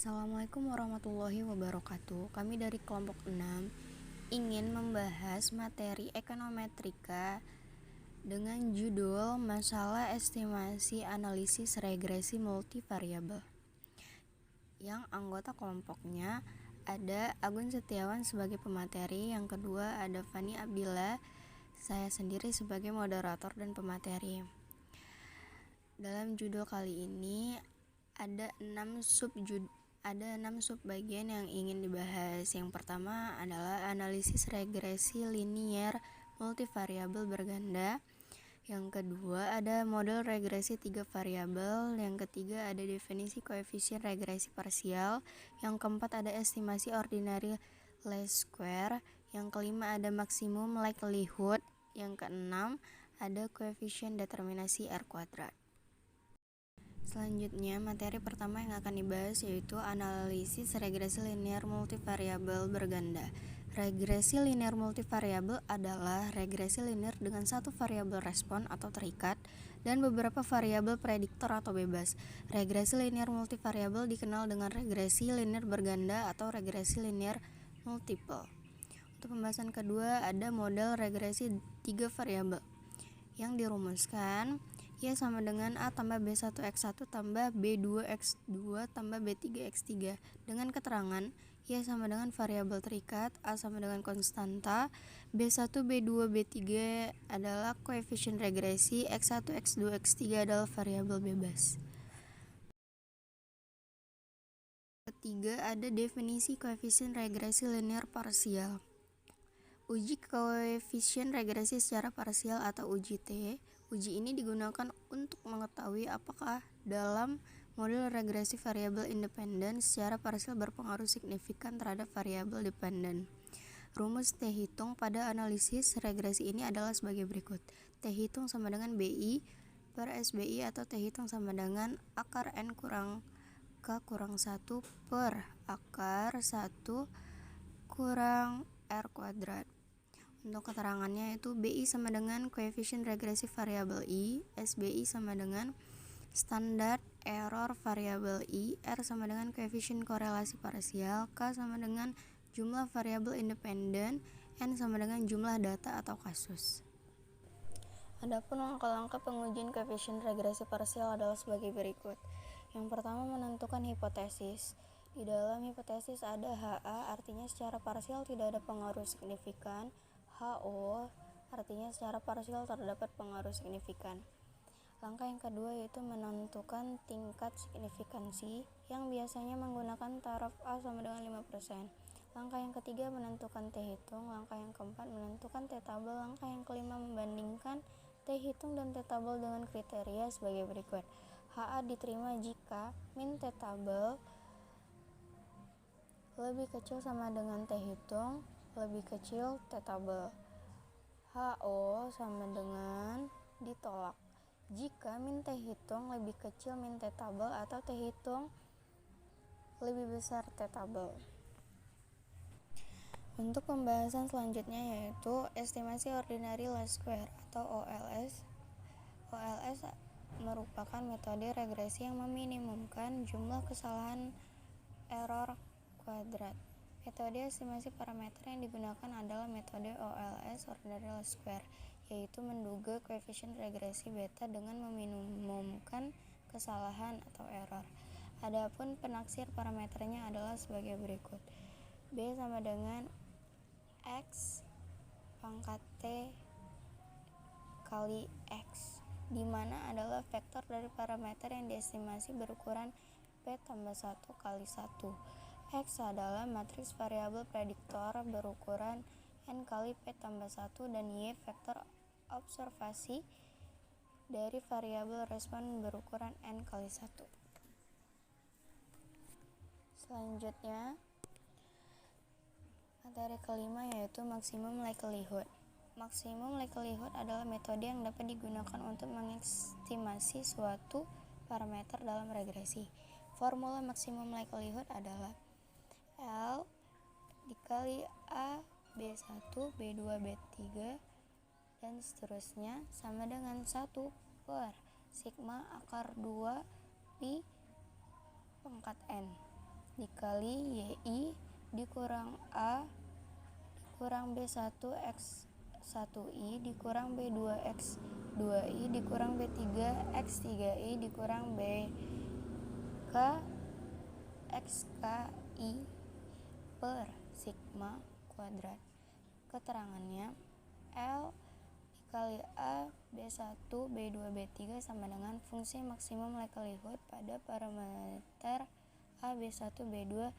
Assalamualaikum warahmatullahi wabarakatuh. Kami dari kelompok 6 ingin membahas materi ekonometrika dengan judul Masalah Estimasi Analisis Regresi Multivariabel. Yang anggota kelompoknya ada Agun Setiawan sebagai pemateri, yang kedua ada Fani Abdillah, saya sendiri sebagai moderator dan pemateri. Dalam judul kali ini ada 6 subbagian yang ingin dibahas. Yang pertama adalah analisis regresi linier multivariabel berganda. Yang kedua ada model regresi 3 variabel. Yang ketiga ada definisi koefisien regresi parsial. Yang keempat ada estimasi ordinary least square. Yang kelima ada maksimum likelihood. Yang keenam ada koefisien determinasi R kuadrat. Selanjutnya, materi pertama yang akan dibahas yaitu analisis regresi linear multivariabel berganda. Regresi linear multivariabel adalah regresi linear dengan satu variabel respon atau terikat dan beberapa variabel prediktor atau bebas. Regresi linear multivariabel dikenal dengan regresi linear berganda atau regresi linear multiple. Untuk pembahasan kedua ada model regresi 3 variabel yang dirumuskan Y sama dengan A tambah B1X1 tambah B2X2 tambah B3X3 dengan keterangan Y sama dengan variabel terikat, A sama dengan konstanta, B1, B2, B3 adalah koefisien regresi, X1, X2, X3 adalah variabel bebas. Ketiga ada definisi koefisien regresi linear parsial. Uji koefisien regresi secara parsial atau uji T. Uji ini digunakan untuk mengetahui apakah dalam model regresi variabel independen secara parsial berpengaruh signifikan terhadap variabel dependen. Rumus T hitung pada analisis regresi ini adalah sebagai berikut. T hitung sama dengan BI per SBI atau T hitung sama dengan akar N kurang K kurang 1 per akar 1 kurang R kuadrat. Untuk keterangannya itu BI sama dengan koefisien regresi variabel I, SBI sama dengan standar error variabel I, R sama dengan koefisien korelasi parsial, K sama dengan jumlah variabel independen, N sama dengan jumlah data atau kasus. Adapun langkah-langkah pengujian koefisien regresi parsial adalah sebagai berikut. Yang pertama menentukan hipotesis. Di dalam hipotesis ada HA, artinya secara parsial tidak ada pengaruh signifikan. HO artinya secara parsial terdapat pengaruh signifikan. Langkah yang kedua yaitu menentukan tingkat signifikansi yang biasanya menggunakan taraf A sama dengan 5%. Langkah yang ketiga menentukan T hitung. Langkah yang keempat menentukan T tabel. Langkah yang kelima membandingkan T hitung dan T tabel dengan kriteria sebagai berikut. HA diterima jika min T tabel lebih kecil sama dengan T hitung lebih kecil T tabel. HO sama dengan ditolak jika min T hitung lebih kecil min T tabel atau T hitung lebih besar T tabel. Untuk pembahasan selanjutnya yaitu estimasi ordinary least square atau OLS. OLS merupakan metode regresi yang meminimumkan jumlah kesalahan error kuadrat. Metode estimasi parameter yang digunakan adalah metode OLS ordinary least square, yaitu menduga koefisien regresi beta dengan meminimumkan kesalahan atau error. Adapun penaksir parameternya adalah sebagai berikut. B sama dengan X pangkat T kali X, di mana adalah vektor dari parameter yang diestimasi berukuran P tambah 1 kali 1. X adalah matriks variabel prediktor berukuran N kali P tambah 1 dan Y vektor observasi dari variabel respon berukuran N kali 1. Selanjutnya, materi kelima yaitu maksimum likelihood. Maksimum likelihood adalah metode yang dapat digunakan untuk mengestimasi suatu parameter dalam regresi. Formula maksimum likelihood adalah L dikali A, B1, B2, B3 dan seterusnya sama dengan 1 per sigma akar 2 pi pangkat N. dikali YI dikurang A dikurang B1 X1I dikurang B2 X2I dikurang B3 X3I dikurang BK XKI per sigma kuadrat. Keterangannya, L dikali A B1 B2 B3 sama dengan fungsi maksimum likelihood pada parameter A B1 B2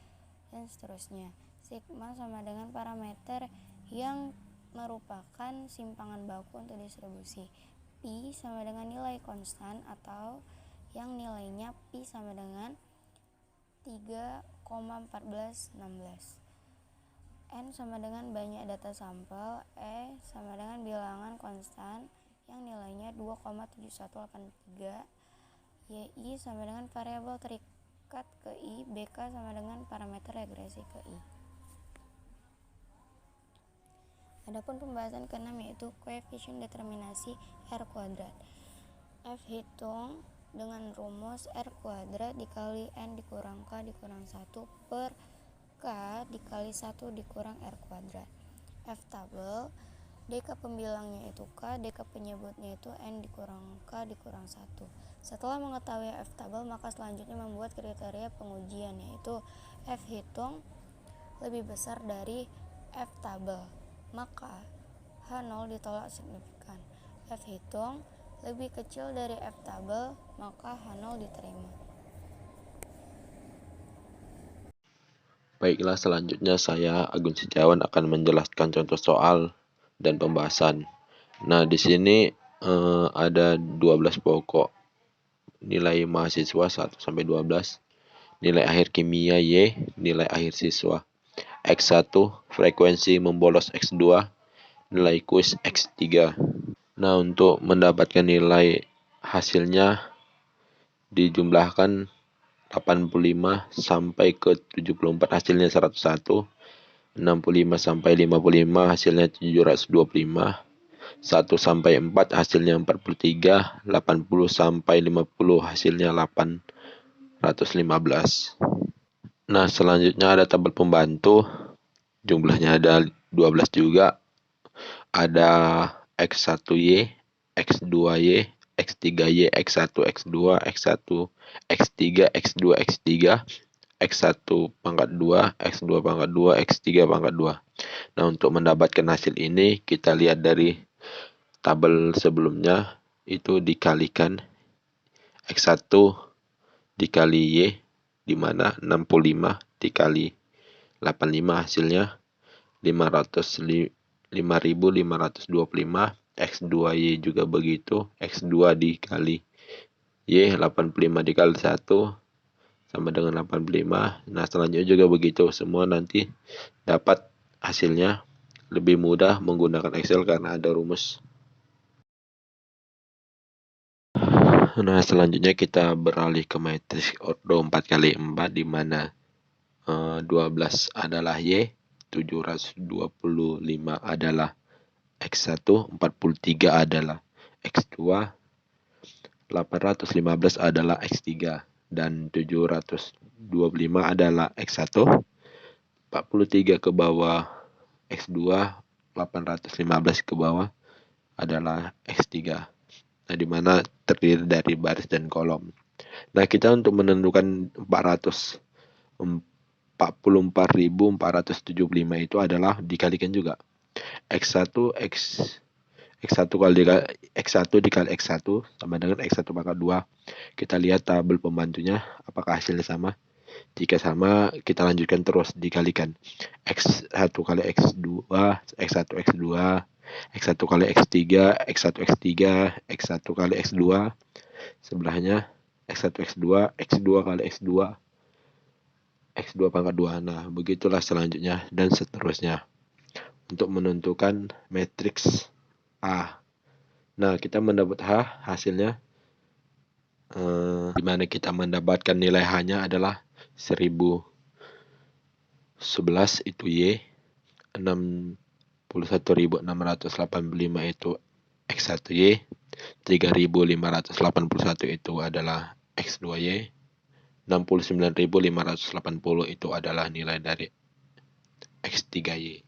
dan seterusnya. Sigma sama dengan parameter yang merupakan simpangan baku untuk distribusi. Pi sama dengan nilai konstan atau yang nilainya pi sama dengan 3,1416. N sama dengan banyak data sampel. E sama dengan bilangan konstan yang nilainya 2,7183. YI sama dengan variabel terikat ke I. BK sama dengan parameter regresi ke I. Adapun pembahasan ke-6 yaitu koefisien determinasi R kuadrat. F hitung dengan rumus R kuadrat dikali N dikurang K dikurang 1 per K dikali 1 dikurang R kuadrat. F tabel, DK pembilangnya itu K, DK penyebutnya itu N dikurang K dikurang 1. Setelah mengetahui F tabel, maka selanjutnya membuat kriteria pengujian, yaitu F hitung lebih besar dari F tabel, maka H0 ditolak signifikan. F hitung lebih kecil dari F tabel, maka H0 diterima. Baiklah, selanjutnya saya Agun Setiawan akan menjelaskan contoh soal dan pembahasan. Nah, di sini ada 12 pokok nilai mahasiswa 1 sampai 12, nilai akhir kimia Y, nilai akhir siswa X1, frekuensi membolos X2, nilai kuis X3. Nah, untuk mendapatkan nilai hasilnya dijumlahkan 85 sampai ke 74 hasilnya 101, 65 sampai 55 hasilnya 725, 1 sampai 4 hasilnya 43, 80 sampai 50 hasilnya 815. Nah, selanjutnya ada tabel pembantu. Jumlahnya ada 12 juga. Ada X1Y, X2Y, X3Y, X1, X2, X1, X3, X2, X3, X1 pangkat 2, X2 pangkat 2, X3 pangkat 2. Nah, untuk mendapatkan hasil ini, kita lihat dari tabel sebelumnya, itu dikalikan X1 dikali Y, di mana 65 dikali 85 hasilnya 5.525, X2Y juga begitu, X2 dikali Y 85 dikali 1 sama dengan 85. Nah, selanjutnya juga begitu, semua nanti dapat hasilnya lebih mudah menggunakan Excel karena ada rumus. Nah, selanjutnya kita beralih ke matriks ordo 4x4 di mana 12 adalah Y, 725 adalah X1, 43 adalah X2, 815 adalah X3, dan 725 adalah X1, 43 ke bawah X2, 815 ke bawah adalah X3. Nah, di mana terdiri dari baris dan kolom. Nah, kita untuk menentukan 444.475 itu adalah dikalikan juga X1 X1 dikali X1 sama dengan X1 pangkat 2. Kita lihat tabel pembantunya apakah hasilnya sama. Jika sama, kita lanjutkan terus dikalikan X1 kali X2, X1 X2, X1 kali X3, X1 X3, X1 kali X2, sebelahnya X1 X2, X2 kali X2, X2 pangkat 2. Nah, begitulah selanjutnya dan seterusnya untuk menentukan matriks A. Nah, kita mendapat H, hasilnya di mana kita mendapatkan nilai H-nya adalah 1011 itu Y, 61.685 itu X1Y, 3.581 itu adalah X2Y, 69.580 itu adalah nilai dari X3Y.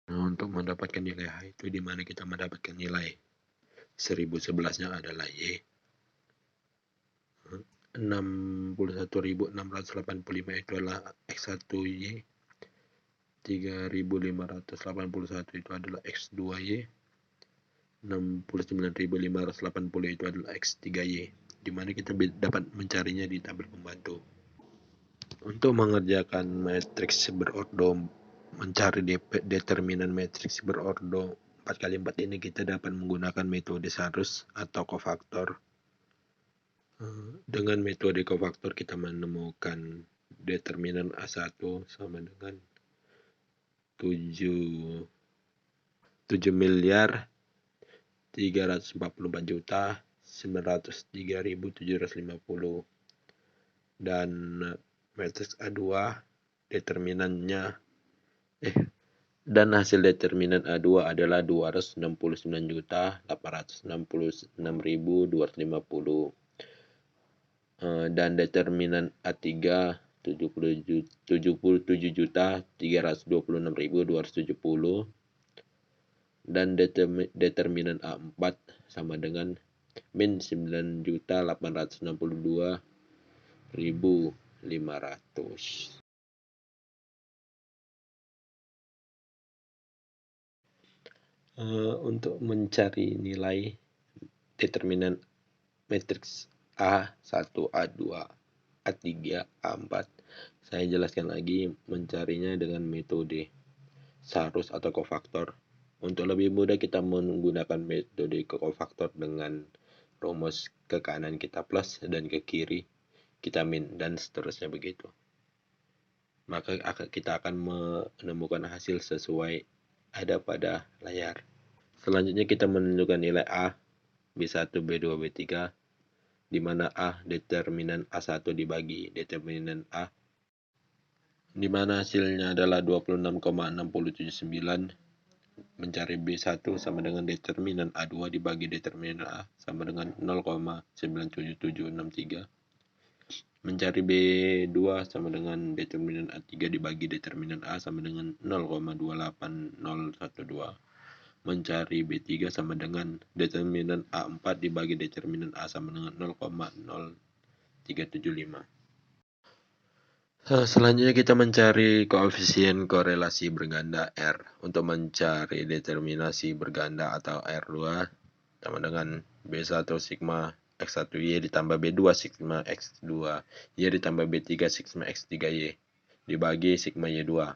Nah, untuk mendapatkan nilai H itu di mana kita mendapatkan nilai 1011-nya adalah Y. 61.685 itu adalah X1Y. 3.581 itu adalah X2Y. 69.580 itu adalah X3Y, di mana kita dapat mencarinya di tabel pembantu. Untuk mengerjakan matriks berordo, mencari determinan matriks berordo 4x4 ini kita dapat menggunakan metode Sarus atau kofaktor. Dengan metode kofaktor kita menemukan determinan A1 sama dengan 7 miliar 344.903.750, dan matriks A2 determinannya dan hasil determinan A2 adalah 269.866.250, dan determinan A3 77.326.270, dan determinan A4 sama dengan min 9.862.500. Untuk mencari nilai determinan matriks A1, A2, A3, A4, saya jelaskan lagi mencarinya dengan metode Sarus atau kofaktor. Untuk lebih mudah kita menggunakan metode kofaktor dengan rumus ke kanan kita plus dan ke kiri kita min dan seterusnya begitu. Maka kita akan menemukan hasil sesuai ada pada layar. Selanjutnya kita menentukan nilai A, B1, B2, B3, di mana A determinan A1 dibagi determinan A, di mana hasilnya adalah 26,679. Mencari B1 sama dengan determinan A2 dibagi determinan A sama dengan 0,97763. Mencari B2 sama dengan determinan A3 dibagi determinan A sama dengan 0,28012. Mencari B3 sama dengan determinan A4 dibagi determinan A sama dengan 0,0375. Selanjutnya kita mencari koefisien korelasi berganda R. Untuk mencari determinasi berganda atau R2 sama dengan B1 sigma X1Y ditambah B2 sigma X2Y ditambah B3 sigma X3Y dibagi sigma Y2.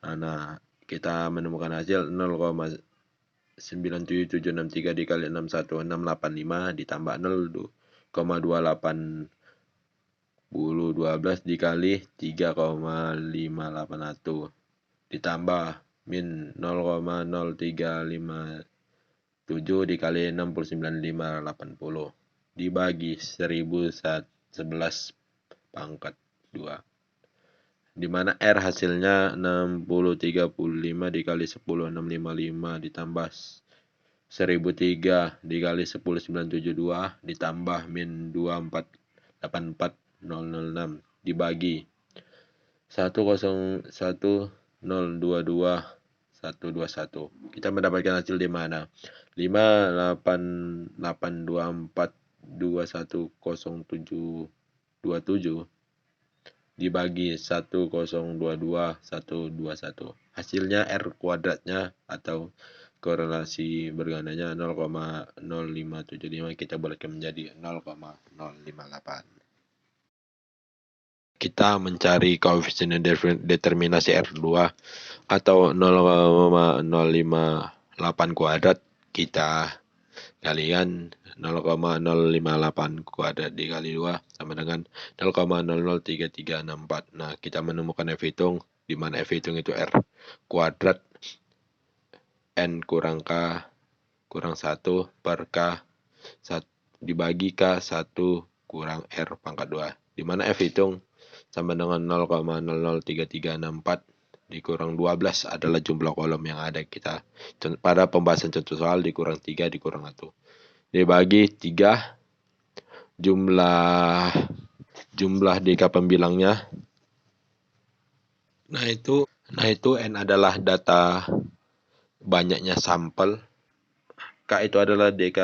Nah, kita menemukan hasil 0,97763 dikali 61685 ditambah 0,28 12 dikali 3,581 ditambah min 0,0357 dikali 69.580 dibagi 1011 pangkat 2, di mana R hasilnya 6035 dikali 10655 ditambah 1003 dikali 10972 ditambah min 2484006 dibagi 101022121. Kita mendapatkan hasil di mana? 58824210727 dibagi 1022121. Hasilnya R kuadratnya atau korelasi bergandanya 0,0575, kita bulatkan menjadi 0,058. Kita mencari koefisien determinasi R2 atau 0,058 kuadrat. Kita kalikan 0,058 kuadrat dikali 2 sama dengan 0,003364. Nah, kita menemukan F hitung, di mana F hitung itu R kuadrat N kurang K kurang 1 per K dibagi K 1 kurang R pangkat 2, di mana F hitung sama dengan 0,003364 dikurang 12 adalah jumlah kolom yang ada kita pada pembahasan contoh soal, dikurang 3 dikurang 1. Dibagi 3 jumlah DK pembilangnya. Nah itu N adalah data banyaknya sampel. K itu adalah DK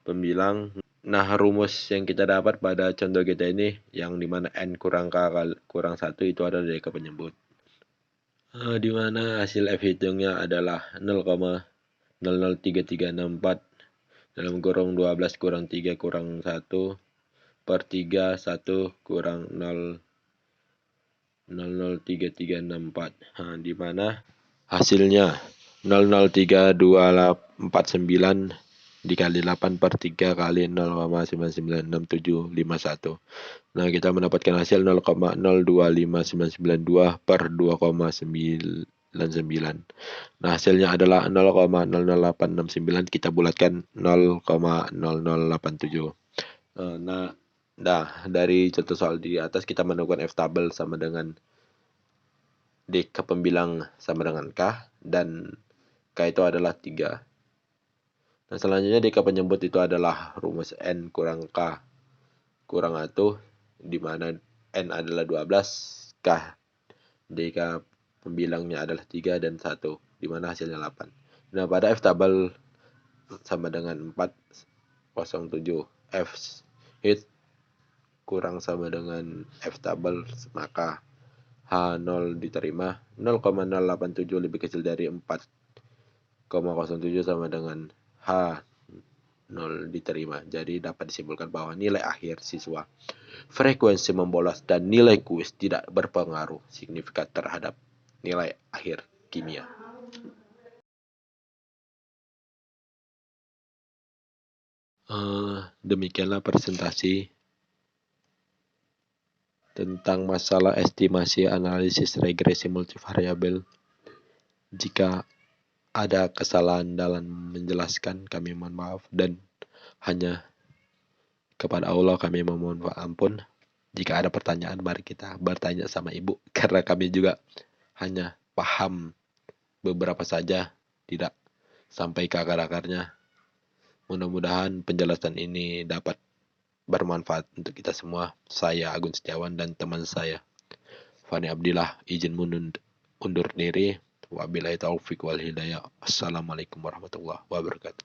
pembilang. Nah, rumus yang kita dapat pada contoh kita ini yang dimana N kurang K kurang 1 itu adalah DK penyebut. Di mana hasil F hitungnya adalah 0,003364 dalam kurung 12 kurang 3 kurang 1 per 3 1 kurang 0,003364. Di mana hasilnya 0,03249 dikali 8 per 3 kali 0,99671. Nah, kita mendapatkan hasil 0,025992 per 2,99. Nah, hasilnya adalah 0,00869. Kita bulatkan 0,0087. Nah, dari contoh soal di atas kita menemukan F tabel sama dengan D ke pembilang sama dengan K, dan K itu adalah 3. Nah, selanjutnya D ke penyebut itu adalah rumus N kurang K kurang 1, di mana N adalah 12, K DK pembilangnya adalah 3 dan 1, di mana hasilnya 8. Nah, pada F tabel sama dengan 407, F hit kurang sama dengan F tabel, maka H0 diterima. 0,087 lebih kecil dari 4,07 sama dengan H0 diterima. Jadi dapat disimpulkan bahwa nilai akhir siswa, frekuensi membolos, dan nilai kuis tidak berpengaruh signifikan terhadap nilai akhir kimia. Demikianlah presentasi tentang masalah estimasi analisis regresi multivariabel. Jika ada kesalahan dalam menjelaskan, kami mohon maaf, dan hanya kepada Allah kami memohon ampun. Jika ada pertanyaan, mari kita bertanya sama Ibu, karena kami juga hanya paham beberapa saja, tidak sampai ke akar-akarnya. Mudah-mudahan penjelasan ini dapat bermanfaat untuk kita semua. Saya Agun Setiawan dan teman saya Fani Abdillah izin undur diri. Wabillahi taufiq wal hidayah. Assalamualaikum warahmatullahi wabarakatuh.